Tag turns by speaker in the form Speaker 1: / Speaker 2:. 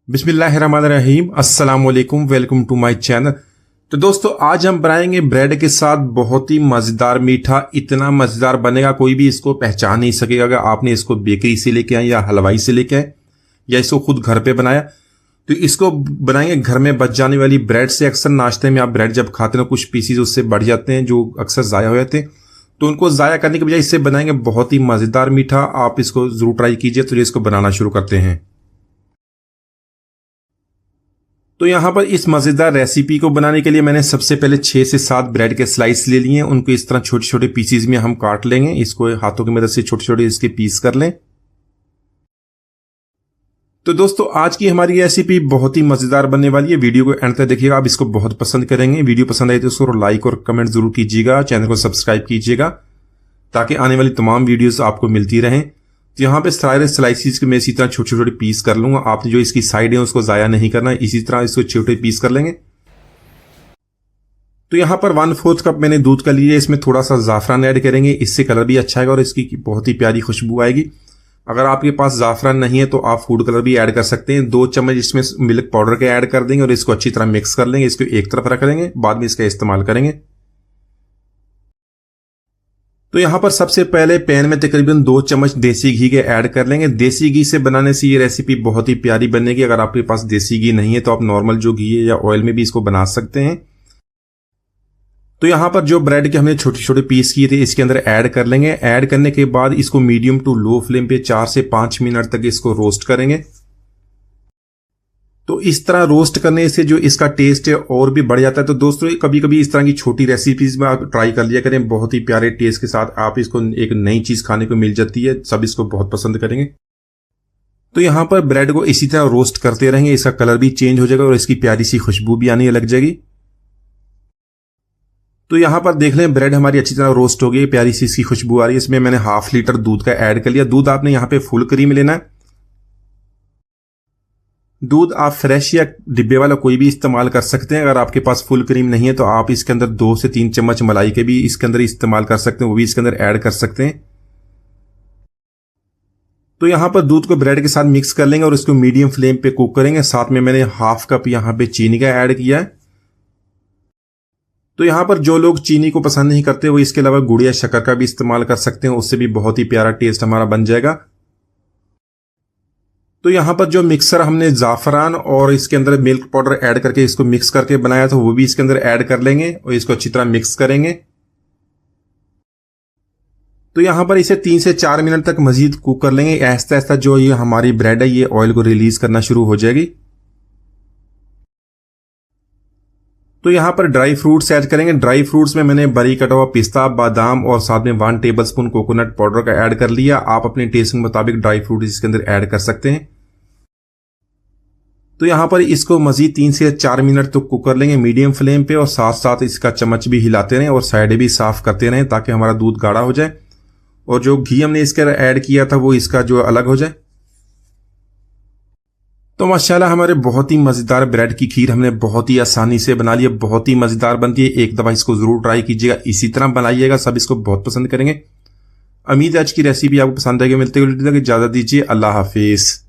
Speaker 1: बिस्मिल्लाहिर्रहमानिर्रहीम, अस्सलाम वालेकुम, वेलकम टू माय चैनल। तो दोस्तों आज हम बनाएंगे ब्रेड के साथ बहुत ही मज़ेदार मीठा। इतना मज़ेदार बनेगा कोई भी इसको पहचान नहीं सकेगा। अगर आपने इसको बेकरी से लेके आए या हलवाई से लेके आए या इसको खुद घर पे बनाया, तो इसको बनाएंगे घर में बच जाने वाली ब्रेड से। अक्सर नाश्ते में आप ब्रेड जब खाते हैं कुछ पीसीज उससे बढ़ जाते हैं जो अक्सर ज़ाया हो जाते हैं, तो उनको ज़ाया करने के बजाय इससे बनाएंगे बहुत ही मज़ेदार मीठा। आप इसको ज़रूर ट्राई कीजिए। तो इसको बनाना शुरू करते हैं। तो यहाँ पर इस मज़ेदार रेसिपी को बनाने के लिए मैंने सबसे पहले 6 से 7 ब्रेड के स्लाइस ले लिए हैं। उनको इस तरह छोटे छोटे पीसीज में हम काट लेंगे। इसको हाथों की मदद से छोटे छोटे इसके पीस कर लें। तो दोस्तों आज की हमारी रेसिपी बहुत ही मज़ेदार बनने वाली है। वीडियो को एंड तक देखिएगा, आप इसको बहुत पसंद करेंगे। वीडियो पसंद आए तो उसको लाइक और कमेंट जरूर कीजिएगा। चैनल को सब्सक्राइब कीजिएगा ताकि आने वाली तमाम वीडियोस आपको मिलती रहें। तो यहाँ पे सारे स्लाइसिस के मैं इसी तरह छोटे छोटे पीस कर लूंगा। आपने जो इसकी साइड है उसको ज़ाया नहीं करना है, इसी तरह इसको छोटे पीस कर लेंगे। तो यहाँ पर 1/4 कप मैंने दूध का लिया। इसमें थोड़ा सा ज़ाफ़रान ऐड करेंगे, इससे कलर भी अच्छा आएगा और इसकी बहुत ही प्यारी खुशबू आएगी। अगर आपके पास ज़ाफ़रान नहीं है तो आप फूड कलर भी ऐड कर सकते हैं। 2 चम्मच इसमें मिल्क पाउडर के ऐड कर देंगे और इसको अच्छी तरह मिक्स कर लेंगे। इसको एक तरफ रख लेंगे, बाद में इसका इस्तेमाल करेंगे। तो यहाँ पर सबसे पहले पैन में तकरीबन 2 चम्मच देसी घी के ऐड कर लेंगे। देसी घी से बनाने से ये रेसिपी बहुत ही प्यारी बनेगी। अगर आपके पास देसी घी नहीं है तो आप नॉर्मल जो घी है या ऑयल में भी इसको बना सकते हैं। तो यहाँ पर जो ब्रेड के हमने छोटे छोटे पीस किए थे इसके अंदर ऐड कर लेंगे। ऐड करने के बाद इसको मीडियम टू लो फ्लेम पे 4 से 5 मिनट तक इसको रोस्ट करेंगे। तो इस तरह रोस्ट करने से जो इसका टेस्ट है और भी बढ़ जाता है। तो दोस्तों कभी कभी इस तरह की छोटी रेसिपीज में आप ट्राई कर लिया करें। बहुत ही प्यारे टेस्ट के साथ आप इसको एक नई चीज खाने को मिल जाती है। सब इसको बहुत पसंद करेंगे। तो यहाँ पर ब्रेड को इसी तरह रोस्ट करते रहेंगे। इसका कलर भी चेंज हो जाएगा और इसकी प्यारी सी खुशबू भी आने लग जाएगी। तो यहाँ पर देख लें ब्रेड हमारी अच्छी तरह रोस्ट हो गई, प्यारी सी इसकी खुशबू आ रही है। इसमें मैंने 1/2 लीटर दूध का ऐड कर लिया। दूध आपने यहाँ पे फुल क्रीम लेना है। दूध आप फ्रेश या डिब्बे वाला कोई भी इस्तेमाल कर सकते हैं। अगर आपके पास फुल क्रीम नहीं है तो आप इसके अंदर 2 से 3 चम्मच मलाई के भी इसके अंदर इस्तेमाल कर सकते हैं, वो भी इसके अंदर ऐड कर सकते हैं। तो यहाँ पर दूध को ब्रेड के साथ मिक्स कर लेंगे और इसको मीडियम फ्लेम पे कुक करेंगे। साथ में मैंने 1/2 कप यहाँ पे चीनी का ऐड किया है। तो यहाँ पर जो लोग चीनी को पसंद नहीं करते वो इसके अलावा गुड़ या शक्कर का भी इस्तेमाल कर सकते हैं, उससे भी बहुत ही प्यारा टेस्ट हमारा बन जाएगा। तो यहाँ पर जो मिक्सर हमने ज़ाफ़रान और इसके अंदर मिल्क पाउडर ऐड करके इसको मिक्स करके बनाया था वो भी इसके अंदर ऐड कर लेंगे और इसको अच्छी तरह मिक्स करेंगे। तो यहाँ पर इसे 3 से 4 मिनट तक मजीद कुक कर लेंगे। ऐसा ऐसा जो ये हमारी ब्रेड है ये ऑयल को रिलीज करना शुरू हो जाएगी। तो यहाँ पर ड्राई फ्रूट्स ऐड करेंगे। ड्राई फ्रूट्स में मैंने बारीक कटा हुआ पिस्ता, बादाम और साथ में 1 टेबलस्पून कोकोनट पाउडर का ऐड कर लिया। आप अपने टेस्ट के मुताबिक ड्राई फ्रूट इसके अंदर ऐड कर सकते हैं। तो यहाँ पर इसको मजीद 3 से 4 मिनट तक कुक कर लेंगे मीडियम फ्लेम पे और साथ साथ इसका चम्मच भी हिलाते रहें और साइडें भी साफ करते रहें ताकि हमारा दूध गाढ़ा हो जाए और जो घी हमने इसके अंदर ऐड किया था वो इसका जो अलग हो जाए। तो माशाल्लाह हमारे बहुत ही मज़ेदार ब्रेड की खीर हमने बहुत ही आसानी से बना लिया। बहुत ही मज़ेदार बनती है। एक दफ़ा इसको ज़रूर ट्राई कीजिएगा, इसी तरह बनाइएगा, सब इसको बहुत पसंद करेंगे। उम्मीद है आज की रेसिपी आपको पसंद आएगी। मिलते हुए इजाज़त दीजिए। अल्लाह हाफिज़।